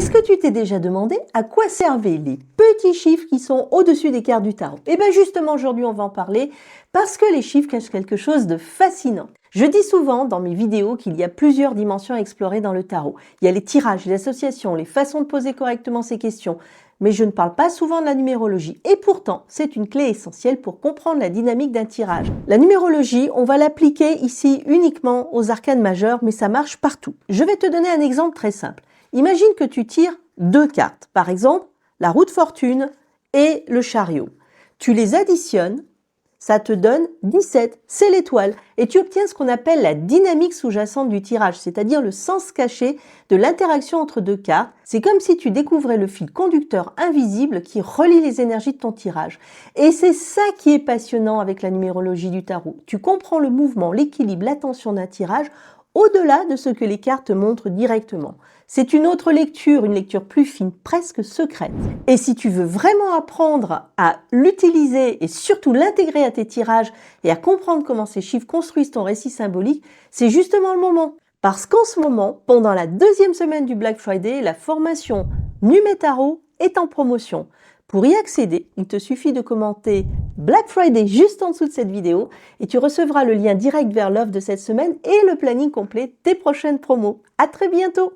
Est-ce que tu t'es déjà demandé à quoi servaient les petits chiffres qui sont au-dessus des cartes du tarot? Et bien justement aujourd'hui on va en parler parce que les chiffres cachent quelque chose de fascinant. Je dis souvent dans mes vidéos qu'il y a plusieurs dimensions à explorer dans le tarot. Il y a les tirages, les associations, les façons de poser correctement ces questions. Mais je ne parle pas souvent de la numérologie. Et pourtant, c'est une clé essentielle pour comprendre la dynamique d'un tirage. La numérologie, on va l'appliquer ici uniquement aux arcanes majeures, mais ça marche partout. Je vais te donner un exemple très simple. Imagine que tu tires deux cartes, par exemple la roue de fortune et le chariot. Tu les additionnes, ça te donne 17, c'est l'étoile. Et tu obtiens ce qu'on appelle la dynamique sous-jacente du tirage, c'est-à-dire le sens caché de l'interaction entre deux cartes. C'est comme si tu découvrais le fil conducteur invisible qui relie les énergies de ton tirage. Et c'est ça qui est passionnant avec la numérologie du tarot. Tu comprends le mouvement, l'équilibre, la tension d'un tirage au-delà de ce que les cartes montrent directement. C'est une autre lecture, une lecture plus fine, presque secrète. Et si tu veux vraiment apprendre à l'utiliser et surtout l'intégrer à tes tirages et à comprendre comment ces chiffres construisent ton récit symbolique, c'est justement le moment. Parce qu'en ce moment, pendant la deuxième semaine du Black Friday, la formation Numétaro est en promotion. Pour y accéder, il te suffit de commenter Black Friday juste en dessous de cette vidéo et tu recevras le lien direct vers l'offre de cette semaine et le planning complet des prochaines promos. À très bientôt!